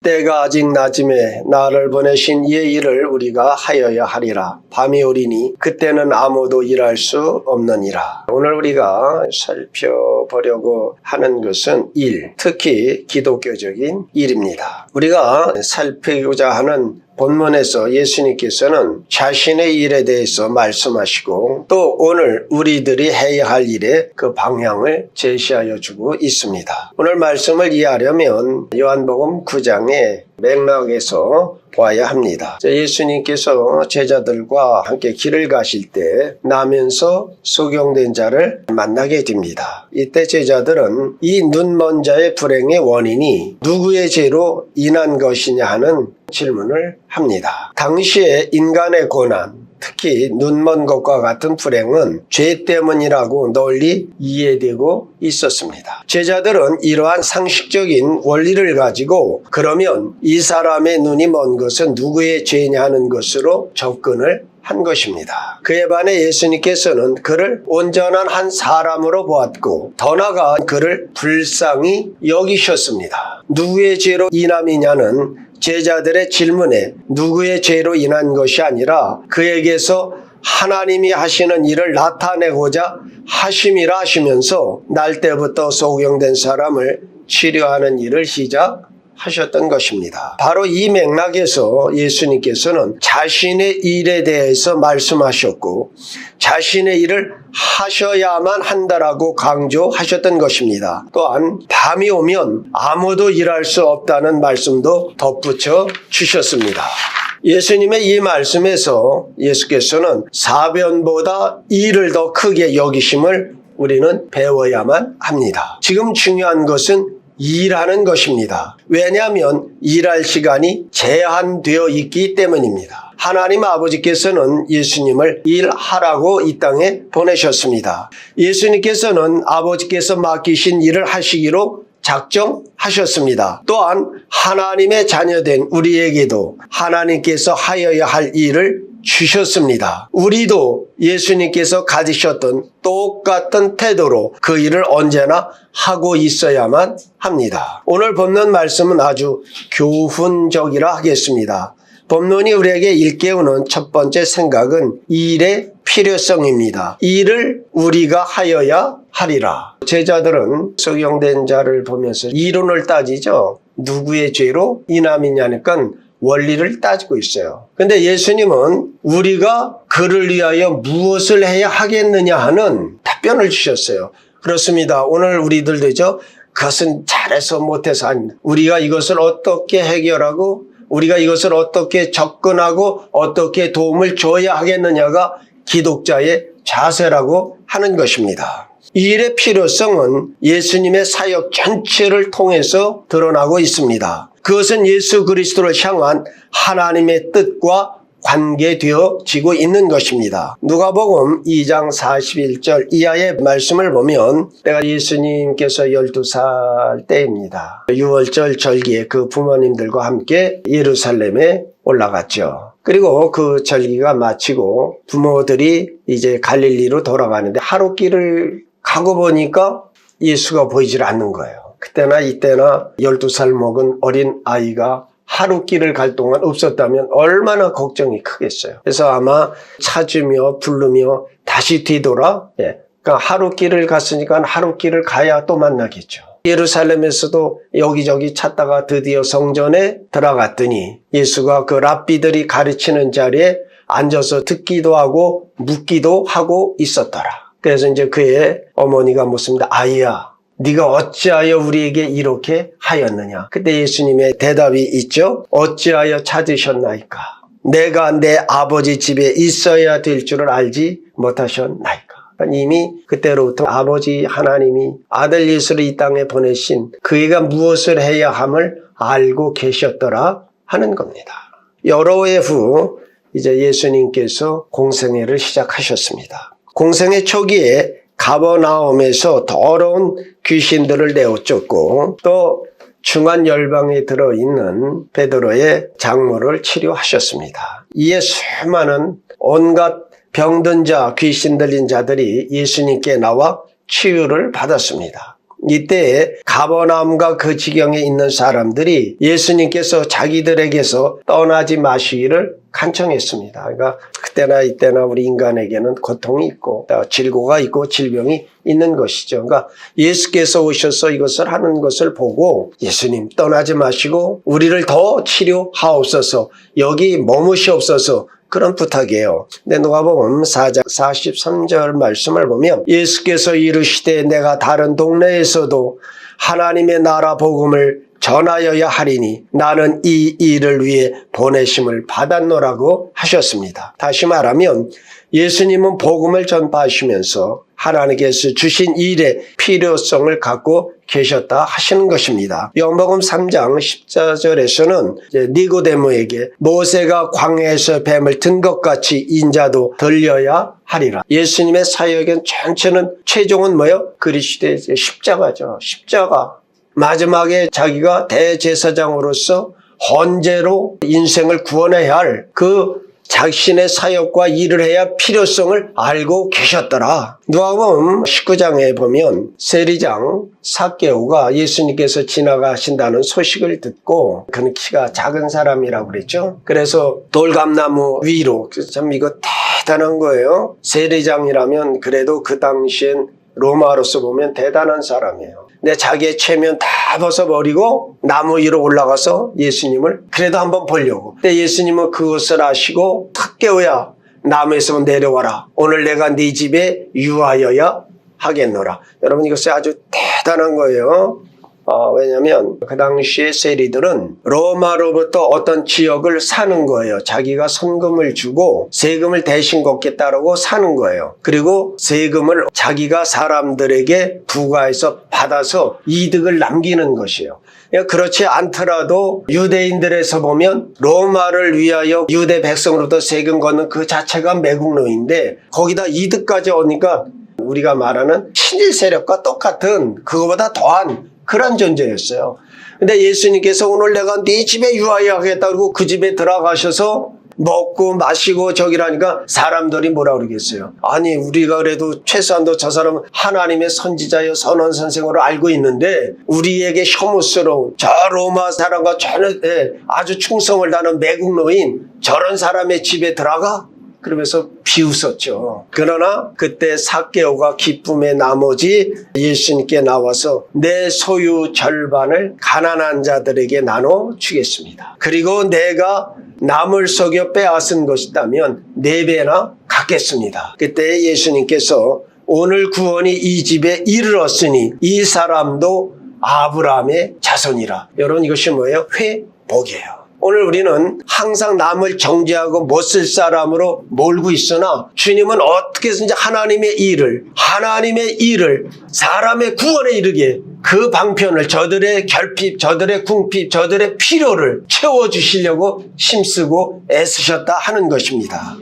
때가 아직 낮음에 나를 보내신 이의 일을 우리가 하여야 하리라. 밤이 오리니 그때는 아무도 일할 수 없느니라. 오늘 우리가 살펴보려고 하는 것은 일, 특히 기독교적인 일입니다. 우리가 살피고자 하는 본문에서 예수님께서는 자신의 일에 대해서 말씀하시고 또 오늘 우리들이 해야 할 일의 그 방향을 제시하여 주고 있습니다. 오늘 말씀을 이해하려면 요한복음 9장의 맥락에서 봐야 합니다. 예수님께서 제자들과 함께 길을 가실 때 나면서 소경된 자를 만나게 됩니다. 이때 제자들은 이 눈먼 자의 불행의 원인이 누구의 죄로 인한 것이냐 하는 질문을 합니다. 당시에 인간의 고난, 특히 눈먼 것과 같은 불행은 죄 때문이라고 널리 이해되고 있었습니다. 제자들은 이러한 상식적인 원리를 가지고 그러면 이 사람의 눈이 먼 것은 누구의 죄냐 하는 것으로 접근을 한 것입니다. 그에 반해 예수님께서는 그를 온전한 한 사람으로 보았고 더 나아가 그를 불쌍히 여기셨습니다. 누구의 죄로 인함이냐는 제자들의 질문에 누구의 죄로 인한 것이 아니라 그에게서 하나님이 하시는 일을 나타내고자 하심이라 하시면서 날 때부터 소경된 사람을 치료하는 일을 시작하셨던 것입니다. 바로 이 맥락에서 예수님께서는 자신의 일에 대해서 말씀하셨고 자신의 일을 하셔야만 한다라고 강조하셨던 것입니다. 또한 밤이 오면 아무도 일할 수 없다는 말씀도 덧붙여 주셨습니다. 예수님의 이 말씀에서 예수께서는 사변보다 일을 더 크게 여기심을 우리는 배워야만 합니다. 지금 중요한 것은 일하는 것입니다. 왜냐하면 일할 시간이 제한되어 있기 때문입니다. 하나님 아버지께서는 예수님을 일하라고 이 땅에 보내셨습니다. 예수님께서는 아버지께서 맡기신 일을 하시기로 작정하셨습니다. 또한 하나님의 자녀된 우리에게도 하나님께서 하여야 할 일을 주셨습니다. 우리도 예수님께서 가지셨던 똑같은 태도로 그 일을 언제나 하고 있어야만 합니다. 오늘 본문 말씀은 아주 교훈적이라 하겠습니다. 본문이 우리에게 일깨우는 첫 번째 생각은 일의 필요성입니다. 일을 우리가 하여야 하리라. 제자들은 소경된 자를 보면서 이론을 따지죠. 누구의 죄로 인함이냐니까 원리를 따지고 있어요. 근데 예수님은 우리가 그를 위하여 무엇을 해야 하겠느냐 하는 답변을 주셨어요. 그렇습니다. 오늘 우리들 되죠. 그것은 잘해서 못해서 아닙니다. 우리가 이것을 어떻게 해결하고 우리가 이것을 어떻게 접근하고 어떻게 도움을 줘야 하겠느냐가 기독자의 자세라고 하는 것입니다. 이 일의 필요성은 예수님의 사역 전체를 통해서 드러나고 있습니다. 그것은 예수 그리스도를 향한 하나님의 뜻과 관계되어지고 있는 것입니다. 누가복음 2장 41절 이하의 말씀을 보면 때가 예수님께서 12살 때입니다. 6월절 절기에 그 부모님들과 함께 예루살렘에 올라갔죠. 그리고 그 절기가 마치고 부모들이 이제 갈릴리로 돌아가는데 하루길을 가고 보니까 예수가 보이질 않는 거예요. 그때나 이때나 12살 먹은 어린 아이가 하루길을 갈 동안 없었다면 얼마나 걱정이 크겠어요. 그래서 아마 찾으며 부르며 다시 뒤돌아 그러니까 하루길을 갔으니까 하루길을 가야 또 만나겠죠. 예루살렘에서도 여기저기 찾다가 드디어 성전에 들어갔더니 예수가 그 랍비들이 가르치는 자리에 앉아서 듣기도 하고 묻기도 하고 있었더라. 그래서 이제 그의 어머니가 묻습니다. 아이야, 네가 어찌하여 우리에게 이렇게 하였느냐? 그때 예수님의 대답이 있죠. 어찌하여 찾으셨나이까? 내가 내 아버지 집에 있어야 될 줄을 알지 못하셨나이까? 이미 그때로부터 아버지 하나님이 아들 예수를 이 땅에 보내신 그이가 무엇을 해야 함을 알고 계셨더라 하는 겁니다. 여러 해 후 이제 예수님께서 공생애를 시작하셨습니다. 공생애 초기에 가버나움에서 더러운 귀신들을 내어쫓고 또 중한 열방에 들어있는 베드로의 장모를 치료하셨습니다. 이에 수많은 온갖 병든 자, 귀신 들린 자들이 예수님께 나와 치유를 받았습니다. 이때에 가버나움과 그 지경에 있는 사람들이 예수님께서 자기들에게서 떠나지 마시기를 간청했습니다. 그러니까 그때나 이때나 우리 인간에게는 고통이 있고 질고가 있고 질병이 있는 것이죠. 그러니까 예수께서 오셔서 이것을 하는 것을 보고 예수님 떠나지 마시고 우리를 더 치료하옵소서, 여기 머무시옵소서, 그런 부탁이에요. 근데 누가복음 4장 43절 말씀을 보면 예수께서 이르시되 내가 다른 동네에서도 하나님의 나라 복음을 전하여야 하리니 나는 이 일을 위해 보내심을 받았노라고 하셨습니다. 다시 말하면 예수님은 복음을 전파하시면서 하나님께서 주신 일의 필요성을 갖고 계셨다 하시는 것입니다. 요한복음 3장 14절에서는 니고데모에게 모세가 광야에서 뱀을 든 것 같이 인자도 들려야 하리라. 예수님의 사역의 전체는 최종은 뭐예요? 그리스도의 십자가죠. 십자가. 마지막에 자기가 대제사장으로서 헌제로 인생을 구원해야 할 그 자신의 사역과 일을 해야 필요성을 알고 계셨더라. 누가복음 19장에 보면 세리장 삭개오가 예수님께서 지나가신다는 소식을 듣고, 그는 키가 작은 사람이라고 그랬죠. 그래서 돌감나무 위로, 참 이거 대단한 거예요. 세리장이라면 그래도 그 당시엔 로마로서 보면 대단한 사람이에요. 근데 자기의 체면 다 벗어버리고 나무 위로 올라가서 예수님을 그래도 한번 보려고. 근데 예수님은 그것을 아시고 삭개오야, 나무에서 내려와라. 오늘 내가 네 집에 유하여야 하겠노라. 여러분, 이것이 아주 대단한 거예요. 왜냐하면 그 당시에 세리들은 로마로부터 어떤 지역을 사는 거예요. 자기가 선금을 주고 세금을 대신 걷겠다라고 사는 거예요. 그리고 세금을 자기가 사람들에게 부과해서 받아서 이득을 남기는 것이에요. 그렇지 않더라도 유대인들에서 보면 로마를 위하여 유대 백성으로부터 세금 걷는 그 자체가 매국노인데 거기다 이득까지 오니까 우리가 말하는 친일 세력과 똑같은, 그거보다 더한 그런 존재였어요. 근데 예수님께서 오늘 내가 네 집에 유하여 하겠다 그러고 그 집에 들어가셔서 먹고 마시고 저기라니까 사람들이 뭐라 그러겠어요? 아니, 우리가 그래도 최소한도 저 사람은 하나님의 선지자여 선원 선생으로 알고 있는데 우리에게 혐오스러운 저 로마 사람과 전혀 아주 충성을 다하는 매국노인 저런 사람의 집에 들어가? 그러면서 비웃었죠. 그러나 그때 삭개오가 기쁨의 나머지 예수님께 나와서 내 소유 절반을 가난한 자들에게 나눠 주겠습니다. 그리고 내가 남을 속여 빼앗은 것이다면 4배나 갚겠습니다. 그때 예수님께서 오늘 구원이 이 집에 이르렀으니 이 사람도 아브라함의 자손이라. 여러분, 이것이 뭐예요? 회복이에요. 오늘 우리는 항상 남을 정죄하고 못쓸 사람으로 몰고 있으나 주님은 어떻게 해서든지 하나님의 일을 사람의 구원에 이르게 그 방편을, 저들의 결핍, 저들의 궁핍, 저들의 필요를 채워주시려고 힘쓰고 애쓰셨다 하는 것입니다.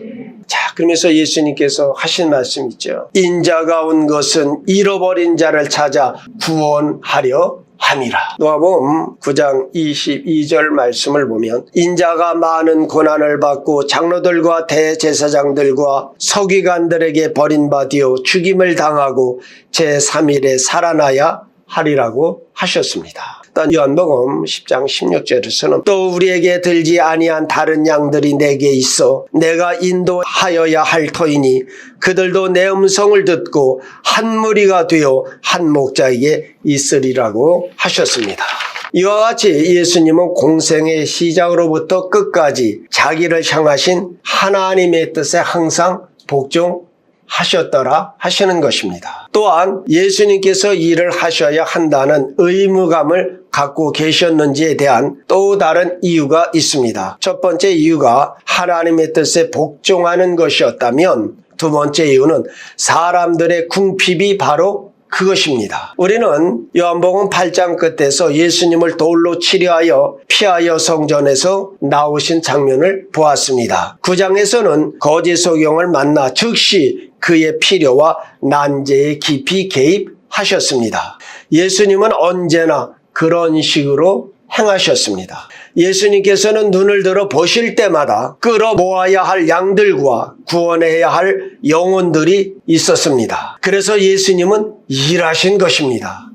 자, 그러면서 예수님께서 하신 말씀 있죠. 인자가 온 것은 잃어버린 자를 찾아 구원하려 함이라. 누가복음 9장 22절 말씀을 보면 인자가 많은 고난을 받고 장로들과 대제사장들과 서기관들에게 버림받아 죽임을 당하고 제3일에 살아나야 하리라고 하셨습니다. 또 요한복음 10장 16절에서는 또 우리에게 들지 아니한 다른 양들이 내게 있어 내가 인도하여야 할 터이니 그들도 내 음성을 듣고 한 무리가 되어 한 목자에게 있으리라고 하셨습니다. 이와 같이 예수님은 공생의 시작으로부터 끝까지 자기를 향하신 하나님의 뜻에 항상 복종하셨더라 하시는 것입니다. 또한 예수님께서 일을 하셔야 한다는 의무감을 갖고 계셨는지에 대한 또 다른 이유가 있습니다. 첫 번째 이유가 하나님의 뜻에 복종하는 것이었다면 두 번째 이유는 사람들의 궁핍이 바로 그것입니다. 우리는 요한복음 8장 끝에서 예수님을 돌로 치려하여 피하여 성전에서 나오신 장면을 보았습니다. 9장에서는 거짓 소경을 만나 즉시 그의 필요와 난제에 깊이 개입하셨습니다. 예수님은 언제나 그런 식으로 행하셨습니다. 예수님께서는 눈을 들어 보실 때마다 끌어 모아야 할 양들과 구원해야 할 영혼들이 있었습니다. 그래서 예수님은 일하신 것입니다.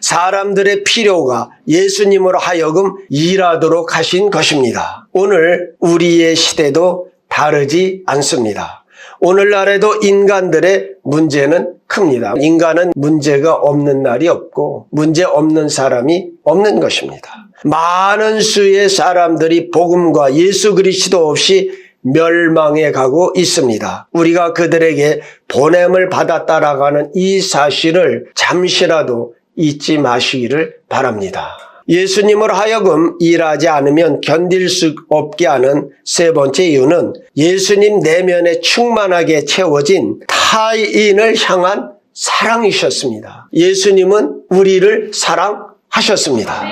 사람들의 필요가 예수님으로 하여금 일하도록 하신 것입니다. 오늘 우리의 시대도 다르지 않습니다. 오늘날에도 인간들의 문제는 큽니다. 인간은 문제가 없는 날이 없고 문제 없는 사람이 없는 것입니다. 많은 수의 사람들이 복음과 예수 그리스도 없이 멸망해 가고 있습니다. 우리가 그들에게 보냄을 받았다라고 하는 이 사실을 잠시라도 잊지 마시기를 바랍니다. 예수님을 하여금 일하지 않으면 견딜 수 없게 하는 세 번째 이유는 예수님 내면에 충만하게 채워진 타인을 향한 사랑이셨습니다. 예수님은 우리를 사랑하셨습니다.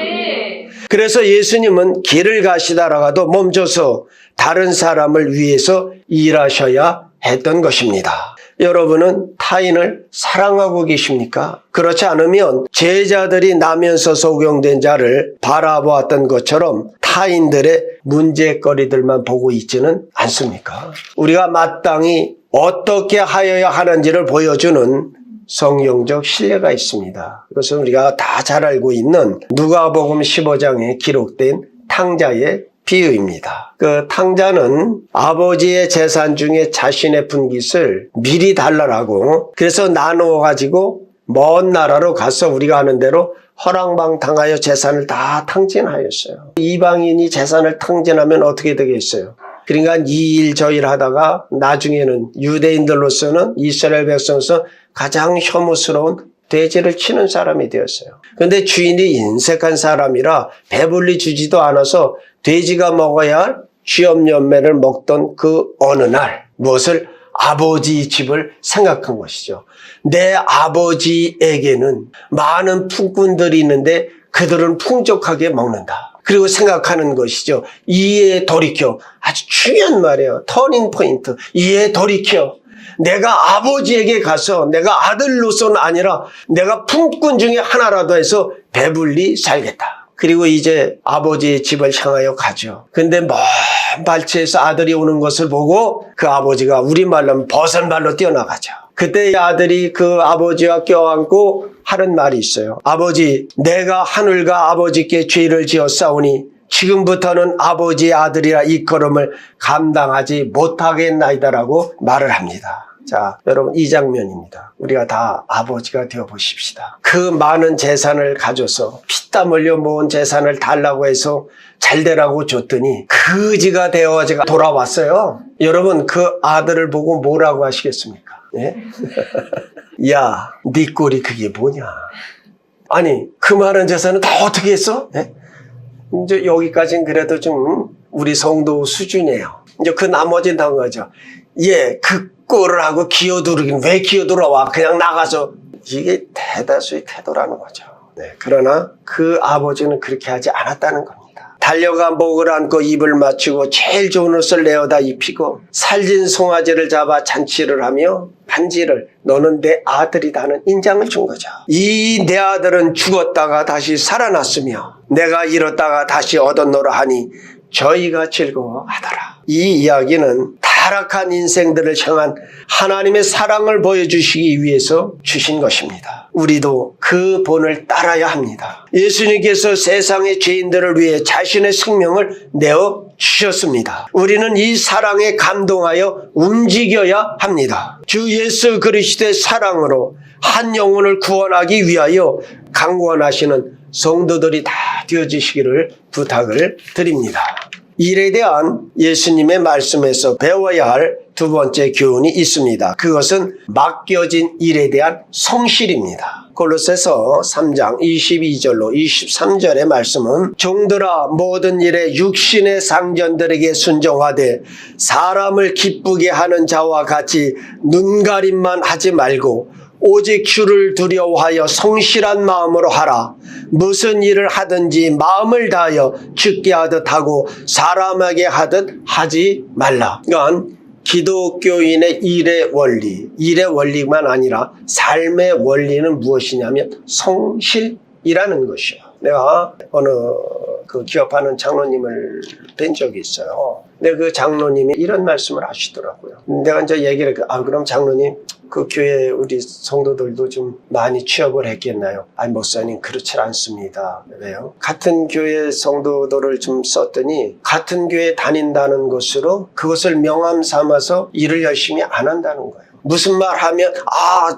그래서 예수님은 길을 가시다가도 멈춰서 다른 사람을 위해서 일하셔야 했던 것입니다. 여러분은 타인을 사랑하고 계십니까? 그렇지 않으면 제자들이 나면서 소경된 자를 바라보았던 것처럼 타인들의 문제거리들만 보고 있지는 않습니까? 우리가 마땅히 어떻게 하여야 하는지를 보여주는 성경적 신뢰가 있습니다. 그것은 우리가 다 잘 알고 있는 누가복음 15장에 기록된 탕자의 비유입니다. 그 탕자는 아버지의 재산 중에 자신의 분깃을 미리 달라고 그래서 나누어 가지고 먼 나라로 가서 우리가 아는 대로 허랑방탕하여 재산을 다 탕진하였어요. 이방인이 재산을 탕진하면 어떻게 되겠어요? 그러니까 이 일 저 일 하다가 나중에는 유대인들로서는 이스라엘 백성으로서 가장 혐오스러운 돼지를 치는 사람이 되었어요. 그런데 주인이 인색한 사람이라 배불리 주지도 않아서 돼지가 먹어야 할 쥐염염매를 먹던 그 어느 날 무엇을 아버지 집을 생각한 것이죠. 내 아버지에게는 많은 품꾼들이 있는데 그들은 풍족하게 먹는다. 그리고 생각하는 것이죠. 이에 돌이켜. 아주 중요한 말이에요. 터닝 포인트. 이에 돌이켜. 내가 아버지에게 가서 내가 아들로서는 아니라 내가 품꾼 중에 하나라도 해서 배불리 살겠다. 그리고 이제 아버지의 집을 향하여 가죠. 근데 먼 발치에서 아들이 오는 것을 보고 그 아버지가 우리말로 하면 버선발로 뛰어나가죠. 그때 아들이 그 아버지와 껴안고 하는 말이 있어요. 아버지, 내가 하늘과 아버지께 죄를 지었사오니 지금부터는 아버지의 아들이라 이 걸음을 감당하지 못하겠나이다라고 말을 합니다. 자, 여러분 이 장면입니다. 우리가 다 아버지가 되어 보십시다. 그 많은 재산을 가져서 피땀 흘려 모은 재산을 달라고 해서 잘되라고 줬더니 거지가 되어가지고 돌아왔어요. 여러분 그 아들을 보고 뭐라고 하시겠습니까? 예? 야, 네 꼴이 그게 뭐냐? 아니 그 많은 재산은 다 어떻게 했어? 예? 이제 여기까지는 그래도 좀 우리 성도 수준이에요. 이제 그 나머지는 다 거죠. 예, 그 꼴을 하고 기어들긴 왜 기어들어와? 그냥 나가서. 이게 대다수의 태도라는 거죠. 네, 그러나 그 아버지는 그렇게 하지 않았다는 겁니다. 달려가 목을 안고 입을 맞추고 제일 좋은 옷을 내어다 입히고 살진 송아지를 잡아 잔치를 하며 반지를 너는 내 아들이다는 인장을 준 거죠. 이 내 아들은 죽었다가 다시 살아났으며 내가 잃었다가 다시 얻었노라 하니 저희가 즐거워하더라. 이 이야기는 타락한 인생들을 향한 하나님의 사랑을 보여주시기 위해서 주신 것입니다. 우리도 그 본을 따라야 합니다. 예수님께서 세상의 죄인들을 위해 자신의 생명을 내어 주셨습니다. 우리는 이 사랑에 감동하여 움직여야 합니다. 주 예수 그리스도의 사랑으로 한 영혼을 구원하기 위하여 강권하시는 성도들이 다 되어주시기를 부탁을 드립니다. 일에 대한 예수님의 말씀에서 배워야 할 두 번째 교훈이 있습니다. 그것은 맡겨진 일에 대한 성실입니다. 골로새서 3장 22절로 23절의 말씀은 종들아 모든 일에 육신의 상전들에게 순종하되 사람을 기쁘게 하는 자와 같이 눈가림만 하지 말고 오직 주를 두려워하여 성실한 마음으로 하라. 무슨 일을 하든지 마음을 다하여 주께 하듯 하고 사람에게 하듯 하지 말라. 이건 기독교인의 일의 원리만 아니라 삶의 원리는 무엇이냐면 성실이라는 것이요. 내가 어느 그 기업하는 장로님을 뵌 적이 있어요. 근데 그 장로님이 이런 말씀을 하시더라고요. 내가 이제 얘기를 그럼 장로님 그 교회 우리 성도들도 좀 많이 취업을 했겠나요? 아니 목사님 그렇지 않습니다. 왜요? 같은 교회 성도들을 좀 썼더니 같은 교회 다닌다는 것으로 그것을 명함 삼아서 일을 열심히 안 한다는 거예요. 무슨 말 하면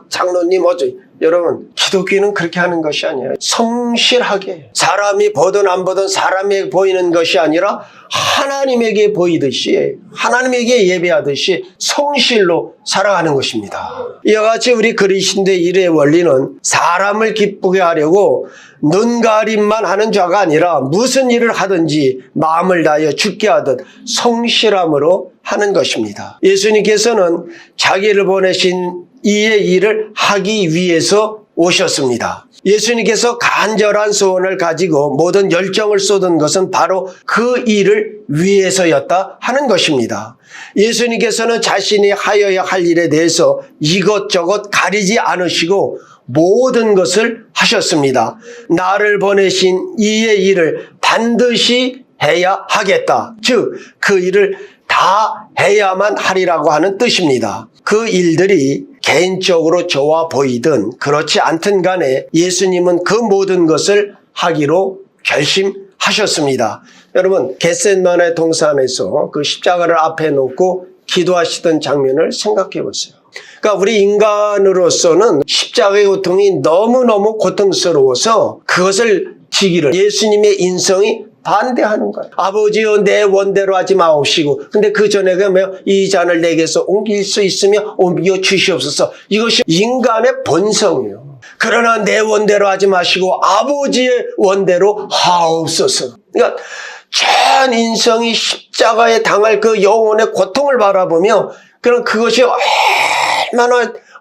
장로님 어쩌 여러분 기독교는 그렇게 하는 것이 아니에요. 성실하게 사람이 보든 안 보든 사람에게 보이는 것이 아니라 하나님에게 보이듯이 하나님에게 예배하듯이 성실로 살아가는 것입니다. 이와 같이 우리 그리스도의 일의 원리는 사람을 기쁘게 하려고 눈가림만 하는 자가 아니라 무슨 일을 하든지 마음을 다하여 죽게 하듯 성실함으로 하는 것입니다. 예수님께서는 자기를 보내신 이의 일을 하기 위해서 오셨습니다. 예수님께서 간절한 소원을 가지고 모든 열정을 쏟은 것은 바로 그 일을 위해서였다 하는 것입니다. 예수님께서는 자신이 하여야 할 일에 대해서 이것저것 가리지 않으시고 모든 것을 하셨습니다. 나를 보내신 이의 일을 반드시 해야 하겠다. 즉, 그 일을 다 해야만 하리라고 하는 뜻입니다. 그 일들이 개인적으로 좋아 보이든 그렇지 않든 간에 예수님은 그 모든 것을 하기로 결심하셨습니다. 여러분, 겟세마네 동산에서 그 십자가를 앞에 놓고 기도하시던 장면을 생각해 보세요. 그러니까 우리 인간으로서는 십자가의 고통이 너무너무 고통스러워서 그것을 지기를 예수님의 인성이 반대하는 거예요. 아버지여 내 원대로 하지 마옵시고 근데 그 전에 이 잔을 내게서 옮길 수 있으며 옮겨 주시옵소서. 이것이 인간의 본성이에요. 그러나 내 원대로 하지 마시고 아버지의 원대로 하옵소서. 그러니까 전 인성이 십자가에 당할 그 영혼의 고통을 바라보며 그럼 그것이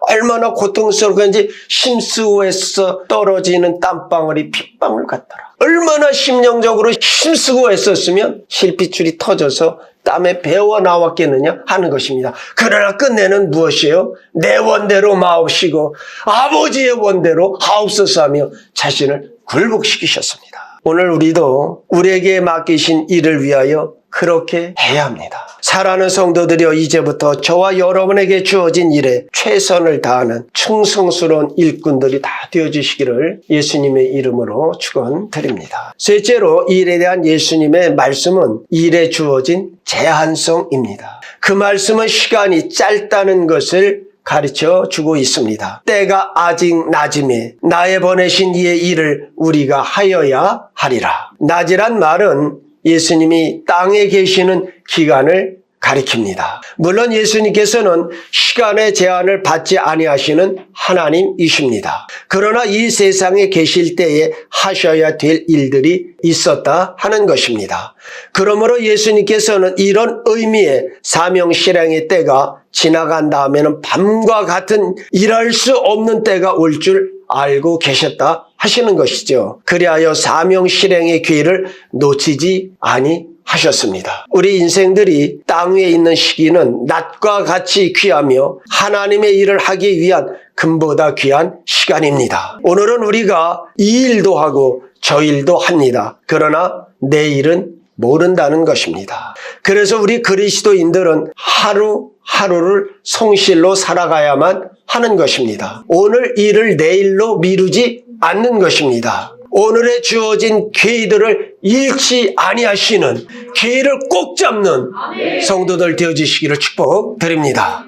얼마나 고통스러운지 심수고에서 떨어지는 땀방울이 핏방울 같더라. 얼마나 심령적으로 힘쓰고 애썼으면 실핏줄이 터져서 땀에 배어 나왔겠느냐 하는 것입니다. 그러나 끝내는 무엇이에요? 내 원대로 마옵시고 아버지의 원대로 하옵소서 하며 자신을 굴복시키셨습니다. 오늘 우리도 우리에게 맡기신 일을 위하여 그렇게 해야 합니다. 사랑하는 성도들이여 이제부터 저와 여러분에게 주어진 일에 최선을 다하는 충성스러운 일꾼들이 다 되어주시기를 예수님의 이름으로 축원드립니다. 셋째로 일에 대한 예수님의 말씀은 일에 주어진 제한성입니다. 그 말씀은 시간이 짧다는 것을 가르쳐 주고 있습니다. 때가 아직 낮음에 나의 보내신 이의 일을 우리가 하여야 하리라. 낮이란 말은 예수님이 땅에 계시는 기간을 가리킵니다. 물론 예수님께서는 시간의 제한을 받지 아니하시는 하나님이십니다. 그러나 이 세상에 계실 때에 하셔야 될 일들이 있었다 하는 것입니다. 그러므로 예수님께서는 이런 의미의 사명 실행의 때가 지나간 다음에는 밤과 같은 일할 수 없는 때가 올 줄 알고 계셨다 하시는 것이죠. 그리하여 사명 실행의 기회를 놓치지 아니하셨습니다. 우리 인생들이 땅 위에 있는 시기는 낮과 같이 귀하며 하나님의 일을 하기 위한 금보다 귀한 시간입니다. 오늘은 우리가 이 일도 하고 저 일도 합니다. 그러나 내일은 모른다는 것입니다. 그래서 우리 그리스도인들은 하루하루를 성실로 살아가야만 하는 것입니다. 오늘 일을 내일로 미루지 않는 것입니다. 오늘에 주어진 기회들을 잃지 아니하시는 기회를 꼭 잡는 성도들 되어주시기를 축복드립니다.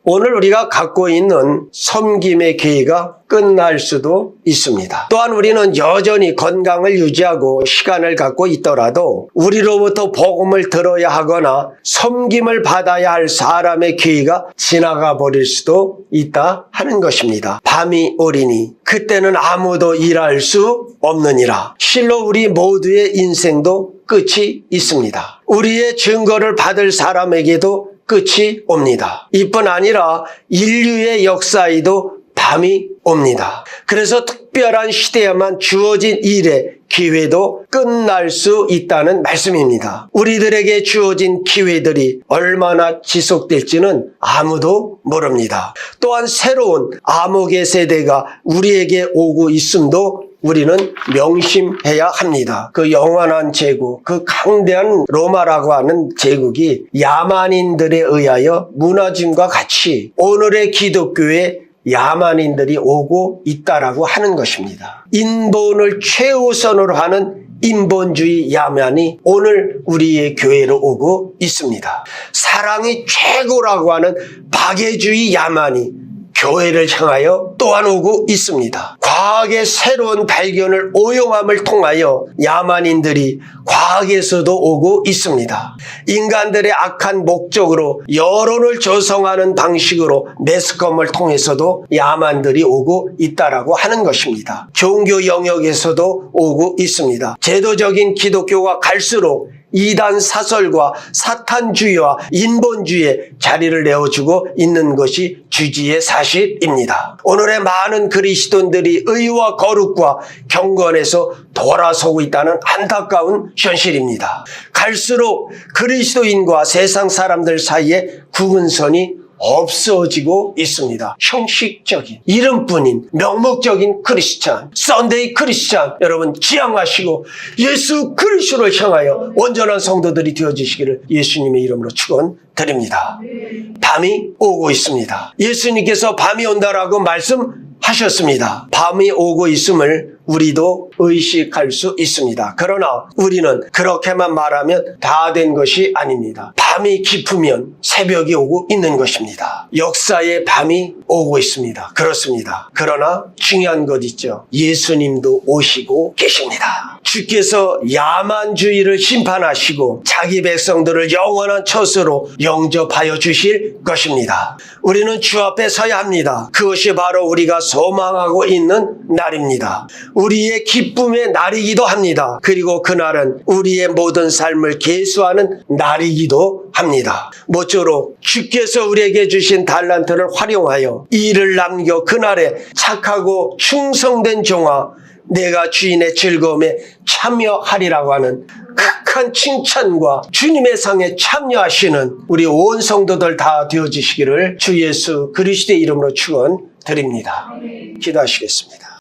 오늘 우리가 갖고 있는 섬김의 기회가 끝날 수도 있습니다. 또한 우리는 여전히 건강을 유지하고 시간을 갖고 있더라도 우리로부터 복음을 들어야 하거나 섬김을 받아야 할 사람의 기회가 지나가 버릴 수도 있다 하는 것입니다. 밤이 오리니 그때는 아무도 일할 수 없느니라. 실로 우리 모두의 인생도 끝이 있습니다. 우리의 증거를 받을 사람에게도 끝이 옵니다. 이뿐 아니라 인류의 역사에도 밤이 옵니다. 그래서 특별한 시대에만 주어진 일의 기회도 끝날 수 있다는 말씀입니다. 우리들에게 주어진 기회들이 얼마나 지속될지는 아무도 모릅니다. 또한 새로운 암흑의 세대가 우리에게 오고 있음도 우리는 명심해야 합니다. 그 영원한 제국, 그 강대한 로마라고 하는 제국이 야만인들에 의하여 무너짐과 같이 오늘의 기독교에 야만인들이 오고 있다라고 하는 것입니다. 인본을 최우선으로 하는 인본주의 야만이 오늘 우리의 교회로 오고 있습니다. 사랑이 최고라고 하는 박애주의 야만이 교회를 향하여 또한 오고 있습니다. 과학의 새로운 발견을 오용함을 통하여 야만인들이 과학에서도 오고 있습니다. 인간들의 악한 목적으로 여론을 조성하는 방식으로 매스컴을 통해서도 야만들이 오고 있다라고 하는 것입니다. 종교 영역에서도 오고 있습니다. 제도적인 기독교가 갈수록 이단 사설과 사탄주의와 인본주의에 자리를 내어주고 있는 것이 주지의 사실입니다. 오늘의 많은 그리스도인들이 의와 거룩과 경건에서 돌아서고 있다는 안타까운 현실입니다. 갈수록 그리스도인과 세상 사람들 사이에 구분선이 없어지고 있습니다. 형식적인 이름뿐인 명목적인 크리스찬, 썬데이 크리스찬 여러분 지향하시고 예수 그리스도를 향하여 온전한 성도들이 되어지시기를 예수님의 이름으로 축원드립니다. 밤이 오고 있습니다. 예수님께서 밤이 온다라고 말씀하셨습니다. 밤이 오고 있음을 우리도 의식할 수 있습니다. 그러나 우리는 그렇게만 말하면 다 된 것이 아닙니다. 밤이 깊으면 새벽이 오고 있는 것입니다. 역사의 밤이 오고 있습니다. 그렇습니다. 그러나 중요한 것 있죠. 예수님도 오시고 계십니다. 주께서 야만주의를 심판하시고 자기 백성들을 영원한 처소로 영접하여 주실 것입니다. 우리는 주 앞에 서야 합니다. 그것이 바로 우리가 소망하고 있는 날입니다. 우리의 기쁨의 날이기도 합니다. 그리고 그날은 우리의 모든 삶을 계수하는 날이기도 합니다. 모쪼록 주께서 우리에게 주신 달란트를 활용하여 일을 남겨 그날에 착하고 충성된 종아 내가 주인의 즐거움에 참여하리라고 하는 극한 칭찬과 주님의 상에 참여하시는 우리 온 성도들 다 되어지시기를 주 예수 그리스도의 이름으로 축원드립니다. 기도하시겠습니다.